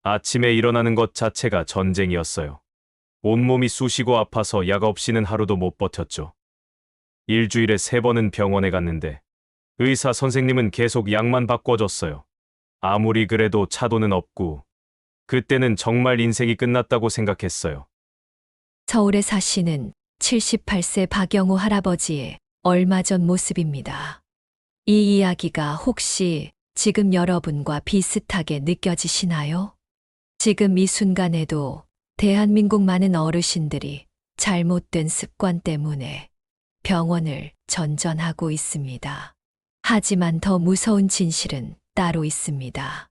아침에 일어나는 것 자체가 전쟁이었어요. 온몸이 쑤시고 아파서 약 없이는 하루도 못 버텼죠. 일주일에 3번은 병원에 갔는데 의사 선생님은 계속 약만 바꿔줬어요. 아무리 그래도 차도는 없고 그때는 정말 인생이 끝났다고 생각했어요. 서울에 사시는 78세 박영우 할아버지의 얼마 전 모습입니다. 이 이야기가 혹시 지금 여러분과 비슷하게 느껴지시나요? 지금 이 순간에도 대한민국 많은 어르신들이 잘못된 습관 때문에 병원을 전전하고 있습니다. 하지만 더 무서운 진실은 따로 있습니다.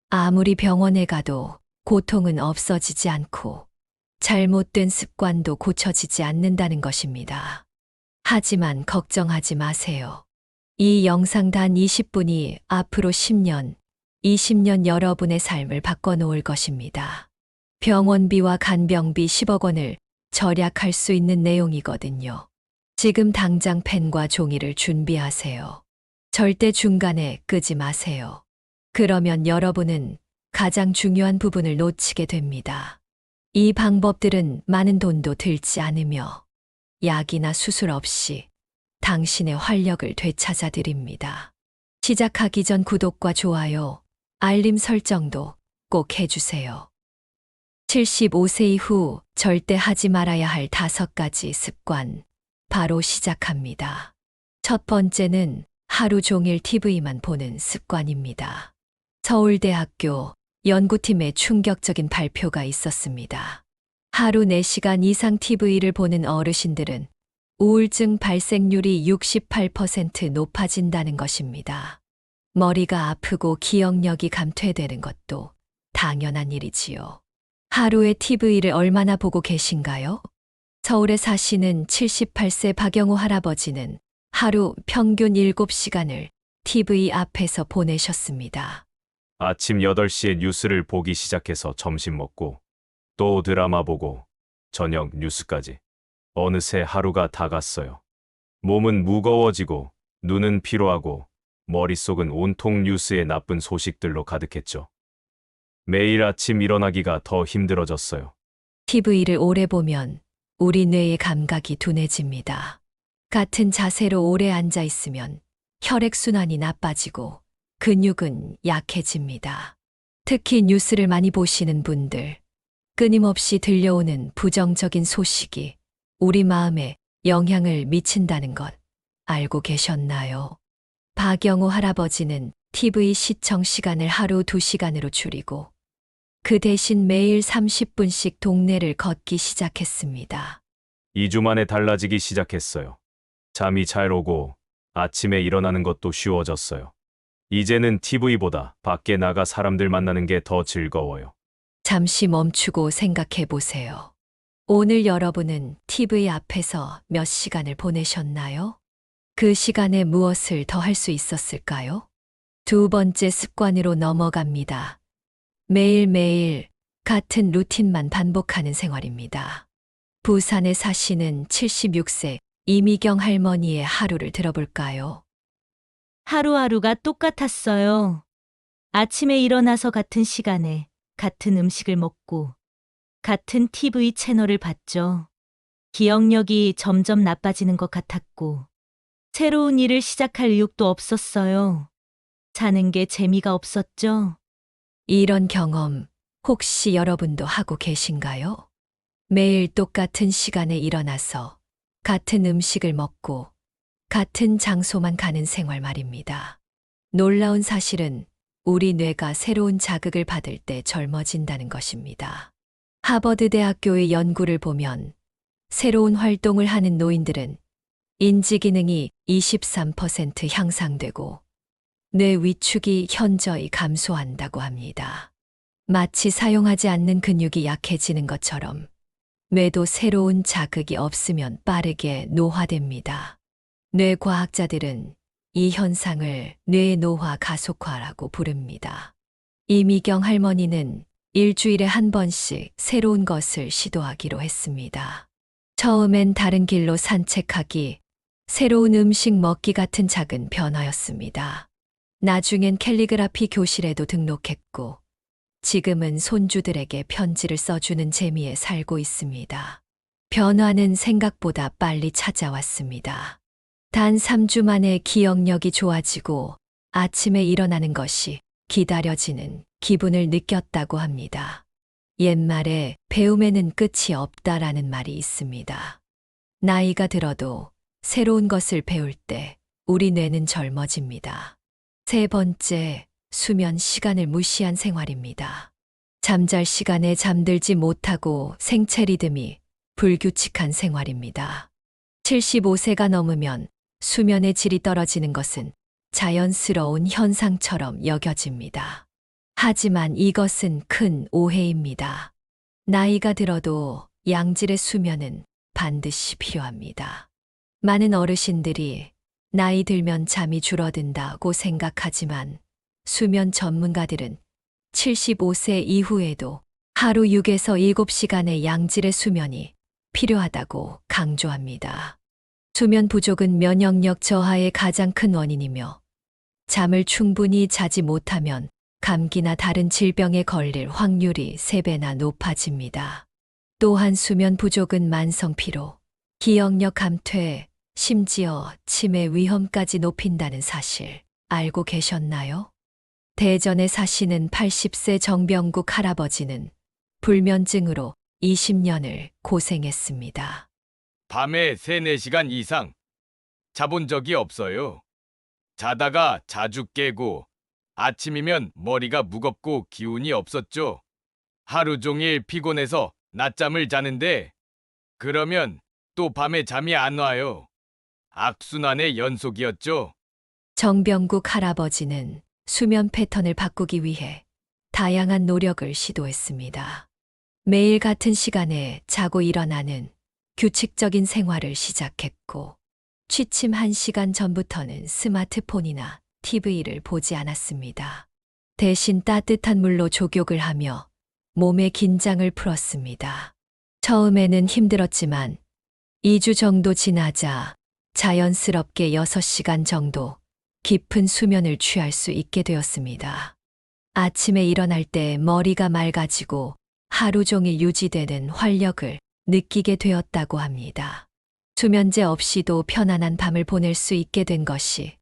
아무리 병원에 가도 고통은 없어지지 않고 잘못된 습관도 고쳐지지 않는다는 것입니다. 하지만 걱정하지 마세요. 이 영상 단 20분이 앞으로 10년, 20년 여러분의 삶을 바꿔놓을 것입니다. 병원비와 간병비 10억 원을 절약할 수 있는 내용이거든요. 지금 당장 펜과 종이를 준비하세요. 절대 중간에 끄지 마세요. 그러면 여러분은 가장 중요한 부분을 놓치게 됩니다. 이 방법들은 많은 돈도 들지 않으며 약이나 수술 없이 당신의 활력을 되찾아 드립니다. 시작하기 전 구독과 좋아요, 알림 설정도 꼭 해주세요. 75세 이후 절대 하지 말아야 할 5가지 습관, 바로 시작합니다. 첫 번째는 하루 종일 TV만 보는 습관입니다. 서울대학교 연구팀의 충격적인 발표가 있었습니다. 하루 4시간 이상 TV를 보는 어르신들은 우울증 발생률이 68% 높아진다는 것입니다. 머리가 아프고 기억력이 감퇴되는 것도 당연한 일이지요. 하루에 TV를 얼마나 보고 계신가요? 서울에 사시는 78세 박영우 할아버지는 하루 평균 7시간을 TV 앞에서 보내셨습니다. 아침 8시에 뉴스를 보기 시작해서 점심 먹고 또 드라마 보고 저녁 뉴스까지. 어느새 하루가 다 갔어요. 몸은 무거워지고 눈은 피로하고 머릿속은 온통 뉴스의 나쁜 소식들로 가득했죠. 매일 아침 일어나기가 더 힘들어졌어요. TV를 오래 보면 우리 뇌의 감각이 둔해집니다. 같은 자세로 오래 앉아 있으면 혈액순환이 나빠지고 근육은 약해집니다. 특히 뉴스를 많이 보시는 분들, 끊임없이 들려오는 부정적인 소식이 우리 마음에 영향을 미친다는 것 알고 계셨나요? 박영우 할아버지는 TV 시청 시간을 하루 2시간으로 줄이고 그 대신 매일 30분씩 동네를 걷기 시작했습니다. 2주 만에 달라지기 시작했어요. 잠이 잘 오고 아침에 일어나는 것도 쉬워졌어요. 이제는 TV보다 밖에 나가 사람들 만나는 게 더 즐거워요. 잠시 멈추고 생각해 보세요. 오늘 여러분은 TV 앞에서 몇 시간을 보내셨나요? 그 시간에 무엇을 더 할 수 있었을까요? 두 번째 습관으로 넘어갑니다. 매일매일 같은 루틴만 반복하는 생활입니다. 부산에 사시는 76세 이미경 할머니의 하루를 들어볼까요? 하루하루가 똑같았어요. 아침에 일어나서 같은 시간에 같은 음식을 먹고 같은 TV 채널을 봤죠. 기억력이 점점 나빠지는 것 같았고 새로운 일을 시작할 의욕도 없었어요. 사는 게 재미가 없었죠. 이런 경험 혹시 여러분도 하고 계신가요? 매일 똑같은 시간에 일어나서 같은 음식을 먹고 같은 장소만 가는 생활 말입니다. 놀라운 사실은 우리 뇌가 새로운 자극을 받을 때 젊어진다는 것입니다. 하버드 대학교의 연구를 보면 새로운 활동을 하는 노인들은 인지 기능이 23% 향상되고 뇌 위축이 현저히 감소한다고 합니다. 마치 사용하지 않는 근육이 약해지는 것처럼 뇌도 새로운 자극이 없으면 빠르게 노화됩니다. 뇌과학자들은 이 현상을 뇌의 노화 가속화라고 부릅니다. 이미경 할머니는 일주일에 한 번씩 새로운 것을 시도하기로 했습니다. 처음엔 다른 길로 산책하기, 새로운 음식 먹기 같은 작은 변화였습니다. 나중엔 캘리그라피 교실에도 등록했고, 지금은 손주들에게 편지를 써주는 재미에 살고 있습니다. 변화는 생각보다 빨리 찾아왔습니다. 단 3주 만에 기억력이 좋아지고 아침에 일어나는 것이 기다려지는 기분을 느꼈다고 합니다. 옛말에 배움에는 끝이 없다라는 말이 있습니다. 나이가 들어도 새로운 것을 배울 때 우리 뇌는 젊어집니다. 세 번째, 수면 시간을 무시한 생활입니다. 잠잘 시간에 잠들지 못하고 생체 리듬이 불규칙한 생활입니다. 75세가 넘으면 수면의 질이 떨어지는 것은 자연스러운 현상처럼 여겨집니다. 하지만 이것은 큰 오해입니다. 나이가 들어도 양질의 수면은 반드시 필요합니다. 많은 어르신들이 나이 들면 잠이 줄어든다고 생각하지만 수면 전문가들은 75세 이후에도 하루 6에서 7시간의 양질의 수면이 필요하다고 강조합니다. 수면 부족은 면역력 저하의 가장 큰 원인이며 잠을 충분히 자지 못하면 감기나 다른 질병에 걸릴 확률이 3배나 높아집니다. 또한 수면 부족은 만성 피로, 기억력 감퇴, 심지어 치매 위험까지 높인다는 사실 알고 계셨나요? 대전에 사시는 80세 정병국 할아버지는 불면증으로 20년을 고생했습니다. 밤에 3, 4시간 이상 자본 적이 없어요. 자다가 자주 깨고 아침이면 머리가 무겁고 기운이 없었죠. 하루 종일 피곤해서 낮잠을 자는데 그러면 또 밤에 잠이 안 와요. 악순환의 연속이었죠. 정병국 할아버지는 수면 패턴을 바꾸기 위해 다양한 노력을 시도했습니다. 매일 같은 시간에 자고 일어나는 규칙적인 생활을 시작했고, 취침 1시간 전부터는 스마트폰이나 TV를 보지 않았습니다. 대신 따뜻한 물로 족욕을 하며 몸의 긴장을 풀었습니다. 처음에는 힘들었지만 2주 정도 지나자 자연스럽게 6시간 정도 깊은 수면을 취할 수 있게 되었습니다. 아침에 일어날 때 머리가 맑아지고 하루 종일 유지되는 활력을 느끼게 되었다고 합니다. 수면제 없이도 편안한 밤을 보낼 수 있게 된 것이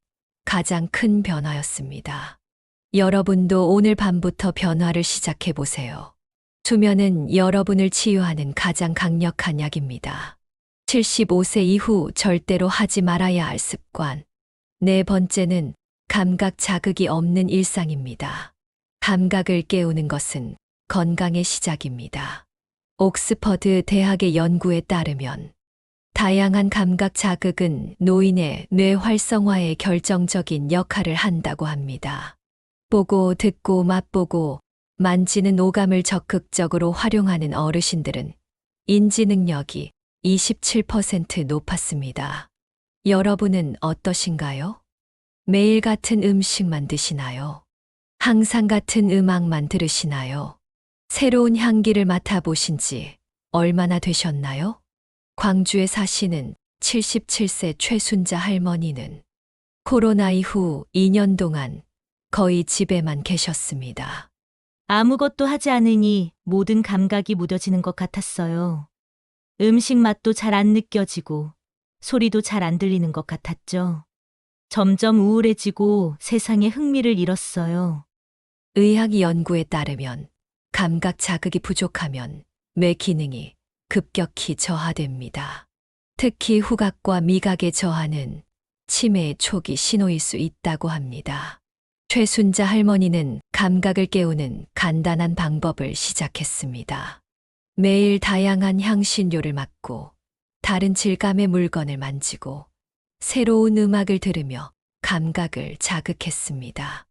가장 큰 변화였습니다. 여러분도 오늘 밤부터 변화를 시작해 보세요. 수면은 여러분을 치유하는 가장 강력한 약입니다. 75세 이후 절대로 하지 말아야 할 습관. 네 번째는 감각 자극이 없는 일상입니다. 감각을 깨우는 것은 건강의 시작입니다. 옥스퍼드 대학의 연구에 따르면 다양한 감각 자극은 노인의 뇌 활성화에 결정적인 역할을 한다고 합니다. 보고, 듣고, 맛보고, 만지는 오감을 적극적으로 활용하는 어르신들은 인지 능력이 27% 높았습니다. 여러분은 어떠신가요? 매일 같은 음식만 드시나요? 항상 같은 음악만 들으시나요? 새로운 향기를 맡아보신 지 얼마나 되셨나요? 광주에 사시는 77세 최순자 할머니는 코로나 이후 2년 동안 거의 집에만 계셨습니다. 아무것도 하지 않으니 모든 감각이 무뎌지는 것 같았어요. 음식 맛도 잘 안 느껴지고 소리도 잘 안 들리는 것 같았죠. 점점 우울해지고 세상에 흥미를 잃었어요. 의학 연구에 따르면 감각 자극이 부족하면 뇌 기능이 급격히 저하됩니다. 특히 후각과 미각의 저하는 치매의 초기 신호일 수 있다고 합니다. 최순자 할머니는 감각을 깨우는 간단한 방법을 시작했습니다. 매일 다양한 향신료를 맡고 다른 질감의 물건을 만지고 새로운 음악을 들으며 감각을 자극했습니다.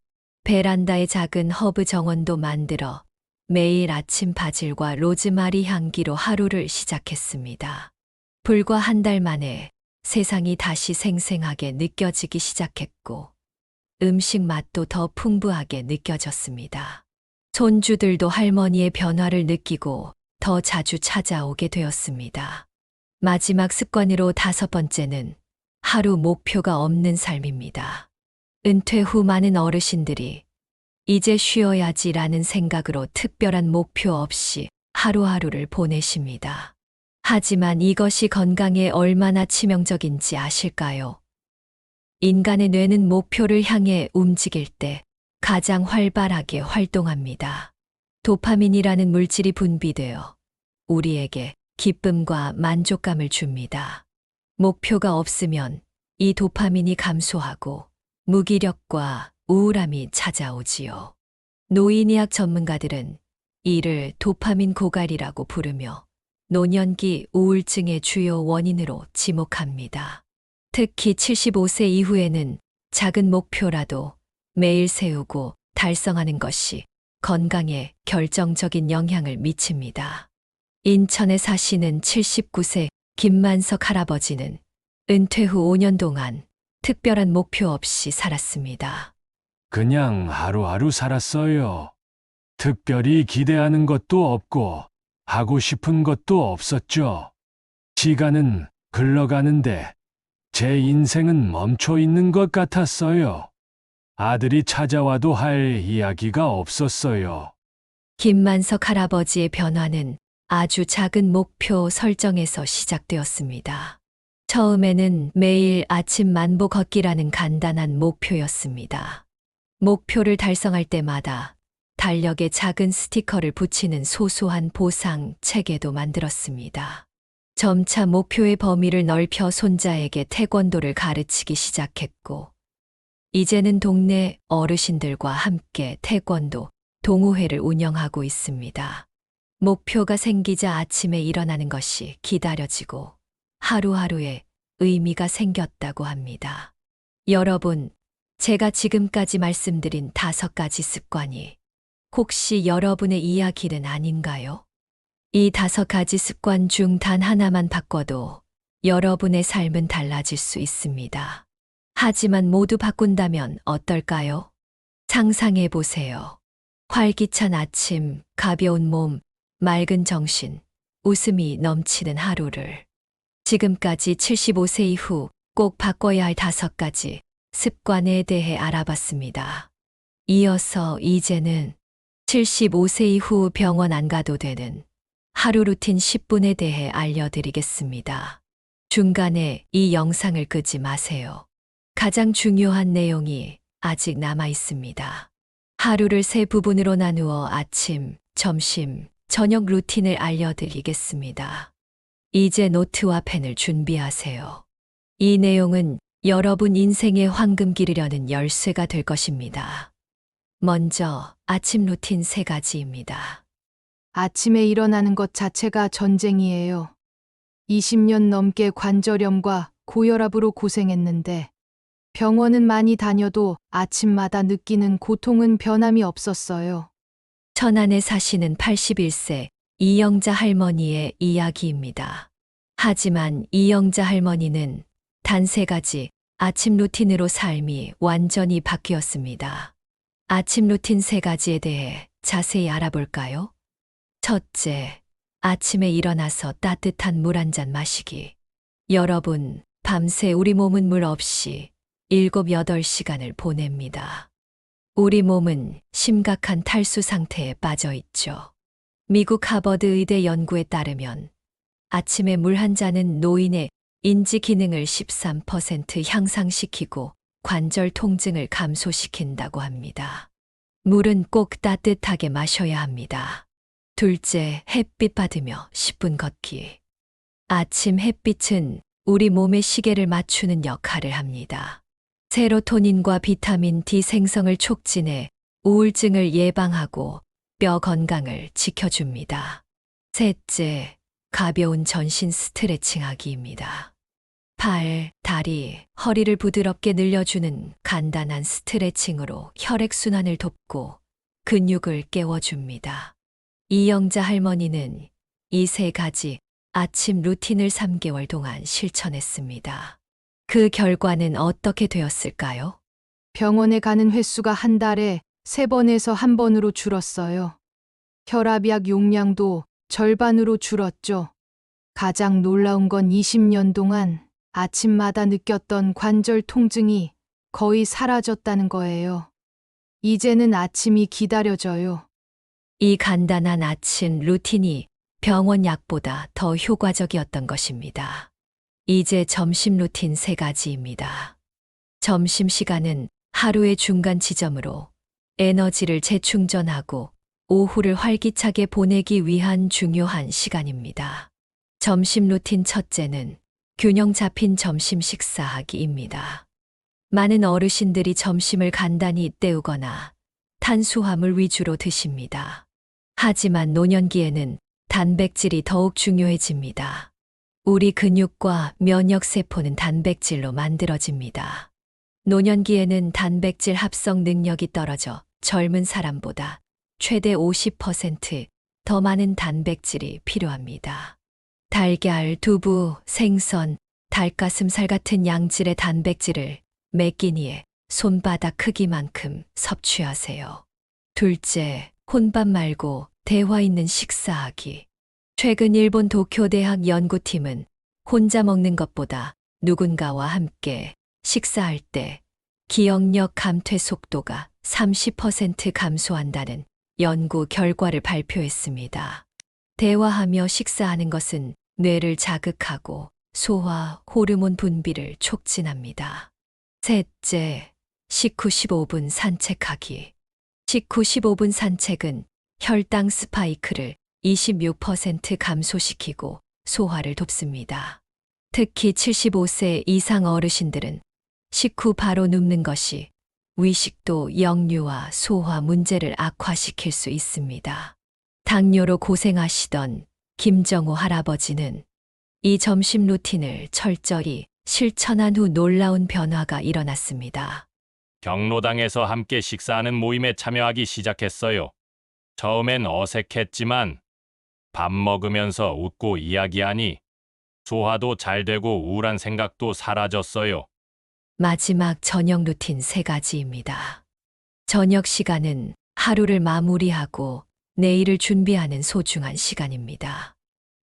베란다에 작은 허브 정원도 만들어 매일 아침 바질과 로즈마리 향기로 하루를 시작했습니다. 불과 한 달 만에 세상이 다시 생생하게 느껴지기 시작했고 음식 맛도 더 풍부하게 느껴졌습니다. 손주들도 할머니의 변화를 느끼고 더 자주 찾아오게 되었습니다. 마지막 습관으로 5번째는 하루 목표가 없는 삶입니다. 은퇴 후 많은 어르신들이 이제 쉬어야지라는 생각으로 특별한 목표 없이 하루하루를 보내십니다. 하지만 이것이 건강에 얼마나 치명적인지 아실까요? 인간의 뇌는 목표를 향해 움직일 때 가장 활발하게 활동합니다. 도파민이라는 물질이 분비되어 우리에게 기쁨과 만족감을 줍니다. 목표가 없으면 이 도파민이 감소하고 무기력과 우울함이 찾아오지요. 노인의학 전문가들은 이를 도파민 고갈이라고 부르며 노년기 우울증의 주요 원인으로 지목합니다. 특히 75세 이후에는 작은 목표라도 매일 세우고 달성하는 것이 건강에 결정적인 영향을 미칩니다. 인천에 사시는 79세 김만석 할아버지는 은퇴 후 5년 동안 특별한 목표 없이 살았습니다. 그냥 하루하루 살았어요. 특별히 기대하는 것도 없고 하고 싶은 것도 없었죠. 시간은 흘러가는데 제 인생은 멈춰 있는 것 같았어요. 아들이 찾아와도 할 이야기가 없었어요. 김만석 할아버지의 변화는 아주 작은 목표 설정에서 시작되었습니다. 처음에는 매일 아침 만보 걷기라는 간단한 목표였습니다. 목표를 달성할 때마다 달력에 작은 스티커를 붙이는 소소한 보상 체계도 만들었습니다. 점차 목표의 범위를 넓혀 손자에게 태권도를 가르치기 시작했고, 이제는 동네 어르신들과 함께 태권도 동호회를 운영하고 있습니다. 목표가 생기자 아침에 일어나는 것이 기다려지고 하루하루에 의미가 생겼다고 합니다. 여러분, 제가 지금까지 말씀드린 5가지 습관이 혹시 여러분의 이야기는 아닌가요? 이 5가지 습관 중 단 하나만 바꿔도 여러분의 삶은 달라질 수 있습니다. 하지만 모두 바꾼다면 어떨까요? 상상해 보세요. 활기찬 아침, 가벼운 몸, 맑은 정신, 웃음이 넘치는 하루를. 지금까지 75세 이후 꼭 바꿔야 할 5가지 습관에 대해 알아봤습니다. 이어서 이제는 75세 이후 병원 안 가도 되는 하루 루틴 10분에 대해 알려드리겠습니다. 중간에 이 영상을 끄지 마세요. 가장 중요한 내용이 아직 남아 있습니다. 하루를 3부분으로 나누어 아침, 점심, 저녁 루틴을 알려드리겠습니다. 이제 노트와 펜을 준비하세요. 이 내용은 여러분 인생의 황금기를 여는 열쇠가 될 것입니다. 먼저 아침 루틴 3가지입니다. 아침에 일어나는 것 자체가 전쟁이에요. 20년 넘게 관절염과 고혈압으로 고생했는데 병원은 많이 다녀도 아침마다 느끼는 고통은 변함이 없었어요. 천안에 사시는 81세 이영자 할머니의 이야기입니다. 하지만 이영자 할머니는 단 3가지 아침 루틴으로 삶이 완전히 바뀌었습니다. 아침 루틴 3가지에 대해 자세히 알아볼까요? 첫째, 아침에 일어나서 따뜻한 물 한 잔 마시기. 여러분, 밤새 우리 몸은 물 없이 7, 8시간을 보냅니다. 우리 몸은 심각한 탈수 상태에 빠져 있죠. 미국 하버드 의대 연구에 따르면 아침에 물 한 잔은 노인의 인지 기능을 13% 향상시키고 관절 통증을 감소시킨다고 합니다. 물은 꼭 따뜻하게 마셔야 합니다. 둘째, 햇빛 받으며 10분 걷기. 아침 햇빛은 우리 몸의 시계를 맞추는 역할을 합니다. 세로토닌과 비타민 D 생성을 촉진해 우울증을 예방하고 뼈 건강을 지켜줍니다. 셋째, 가벼운 전신 스트레칭 하기입니다. 팔, 다리, 허리를 부드럽게 늘려주는 간단한 스트레칭으로 혈액순환을 돕고 근육을 깨워줍니다. 이영자 할머니는 이 3가지 아침 루틴을 3개월 동안 실천했습니다. 그 결과는 어떻게 되었을까요? 병원에 가는 횟수가 한 달에 3번에서 1번으로 줄었어요. 혈압약 용량도 절반으로 줄었죠. 가장 놀라운 건 20년 동안 아침마다 느꼈던 관절 통증이 거의 사라졌다는 거예요. 이제는 아침이 기다려져요. 이 간단한 아침 루틴이 병원 약보다 더 효과적이었던 것입니다. 이제 점심 루틴 3가지입니다. 점심 시간은 하루의 중간 지점으로 에너지를 재충전하고 오후를 활기차게 보내기 위한 중요한 시간입니다. 점심 루틴 첫째는 균형 잡힌 점심 식사하기입니다. 많은 어르신들이 점심을 간단히 때우거나 탄수화물 위주로 드십니다. 하지만 노년기에는 단백질이 더욱 중요해집니다. 우리 근육과 면역세포는 단백질로 만들어집니다. 노년기에는 단백질 합성 능력이 떨어져 젊은 사람보다 최대 50%더 많은 단백질이 필요합니다. 달걀, 두부, 생선, 닭가슴살 같은 양질의 단백질을 매 끼니에 손바닥 크기만큼 섭취하세요. 둘째, 혼밥 말고 대화 있는 식사하기. 최근 일본 도쿄대학 연구팀은 혼자 먹는 것보다 누군가와 함께 식사할 때 기억력 감퇴 속도가 30% 감소한다는 연구 결과를 발표했습니다. 대화하며 식사하는 것은 뇌를 자극하고 소화, 호르몬 분비를 촉진합니다. 셋째, 식후 15분 산책하기. 식후 15분 산책은 혈당 스파이크를 26% 감소시키고 소화를 돕습니다. 특히 75세 이상 어르신들은 식후 바로 눕는 것이 위식도, 역류와 소화 문제를 악화시킬 수 있습니다. 당뇨로 고생하시던 김정호 할아버지는 이 점심 루틴을 철저히 실천한 후 놀라운 변화가 일어났습니다. 경로당에서 함께 식사하는 모임에 참여하기 시작했어요. 처음엔 어색했지만 밥 먹으면서 웃고 이야기하니 소화도 잘 되고 우울한 생각도 사라졌어요. 마지막 저녁 루틴 3가지입니다. 저녁 시간은 하루를 마무리하고 내일을 준비하는 소중한 시간입니다.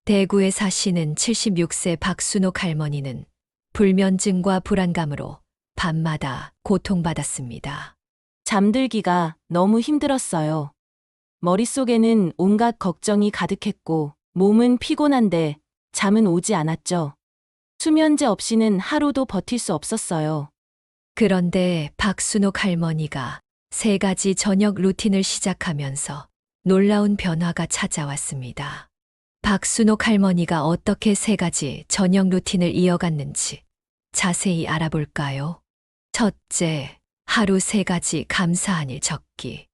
대구에 사시는 76세 박순옥 할머니는 불면증과 불안감으로 밤마다 고통받았습니다. 잠들기가 너무 힘들었어요. 머릿속에는 온갖 걱정이 가득했고 몸은 피곤한데 잠은 오지 않았죠. 수면제 없이는 하루도 버틸 수 없었어요. 그런데 박순옥 할머니가 3가지 저녁 루틴을 시작하면서 놀라운 변화가 찾아왔습니다. 박순옥 할머니가 어떻게 3가지 저녁 루틴을 이어갔는지 자세히 알아볼까요? 첫째, 하루 3가지 감사한 일 적기.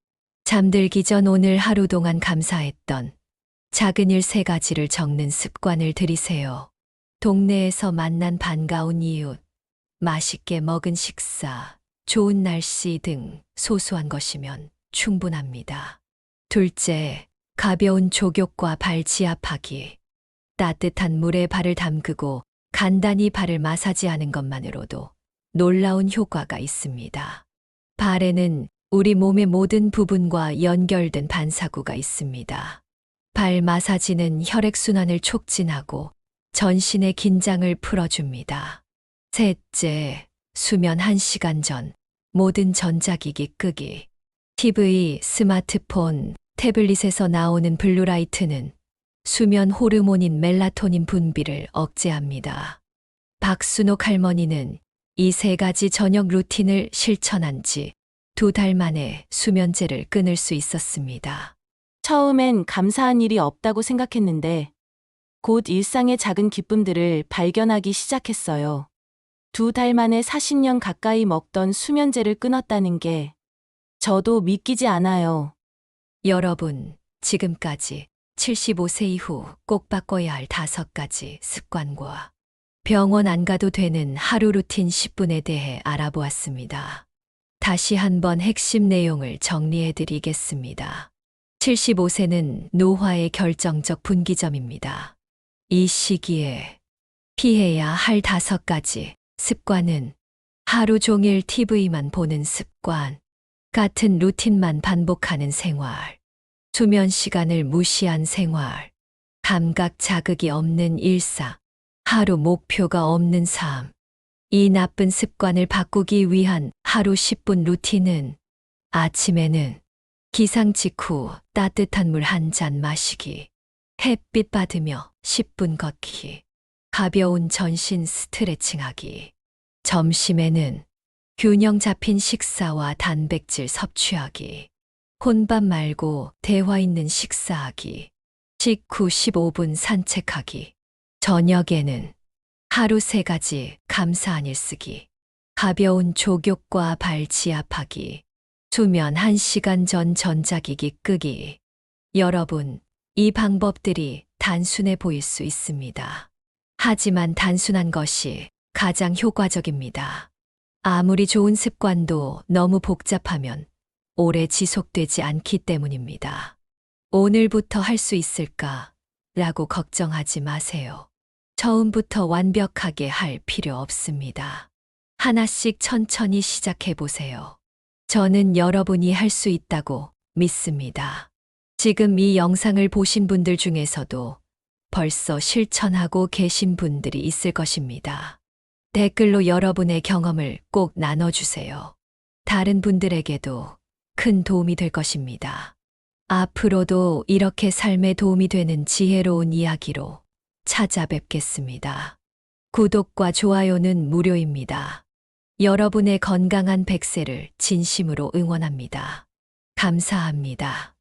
잠들기 전 오늘 하루 동안 감사했던 작은 일 3가지를 적는 습관을 들이세요. 동네에서 만난 반가운 이웃, 맛있게 먹은 식사, 좋은 날씨 등 소소한 것이면 충분합니다. 둘째, 가벼운 족욕과 발 지압하기. 따뜻한 물에 발을 담그고 간단히 발을 마사지하는 것만으로도 놀라운 효과가 있습니다. 발에는 우리 몸의 모든 부분과 연결된 반사구가 있습니다. 발 마사지는 혈액순환을 촉진하고 전신의 긴장을 풀어줍니다. 셋째, 수면 1시간 전 모든 전자기기 끄기. TV, 스마트폰, 태블릿에서 나오는 블루라이트는 수면 호르몬인 멜라토닌 분비를 억제합니다. 박순옥 할머니는 이 3가지 저녁 루틴을 실천한 지 2달 만에 수면제를 끊을 수 있었습니다. 처음엔 감사한 일이 없다고 생각했는데 곧 일상의 작은 기쁨들을 발견하기 시작했어요. 2달 만에 40년 가까이 먹던 수면제를 끊었다는 게 저도 믿기지 않아요. 여러분, 지금까지 75세 이후 꼭 바꿔야 할 5가지 습관과 병원 안 가도 되는 하루 루틴 10분에 대해 알아보았습니다. 다시 한번 핵심 내용을 정리해 드리겠습니다. 75세는 노화의 결정적 분기점입니다. 이 시기에 피해야 할 5가지 습관은 하루 종일 TV만 보는 습관, 같은 루틴만 반복하는 생활, 수면 시간을 무시한 생활, 감각 자극이 없는 일상, 하루 목표가 없는 삶. 이 나쁜 습관을 바꾸기 위한 하루 10분 루틴은 아침에는 기상 직후 따뜻한 물 한 잔 마시기, 햇빛 받으며 10분 걷기, 가벼운 전신 스트레칭하기. 점심에는 균형 잡힌 식사와 단백질 섭취하기, 혼밥 말고 대화 있는 식사하기, 식후 15분 산책하기. 저녁에는 하루 3가지 감사한 일 쓰기, 가벼운 족욕과 발 지압하기, 수면 1시간 전 전자기기 끄기. 여러분, 이 방법들이 단순해 보일 수 있습니다. 하지만 단순한 것이 가장 효과적입니다. 아무리 좋은 습관도 너무 복잡하면 오래 지속되지 않기 때문입니다. 오늘부터 할 수 있을까? 라고 걱정하지 마세요. 처음부터 완벽하게 할 필요 없습니다. 하나씩 천천히 시작해 보세요. 저는 여러분이 할 수 있다고 믿습니다. 지금 이 영상을 보신 분들 중에서도 벌써 실천하고 계신 분들이 있을 것입니다. 댓글로 여러분의 경험을 꼭 나눠주세요. 다른 분들에게도 큰 도움이 될 것입니다. 앞으로도 이렇게 삶에 도움이 되는 지혜로운 이야기로 찾아뵙겠습니다. 구독과 좋아요는 무료입니다. 여러분의 건강한 100세를 진심으로 응원합니다. 감사합니다.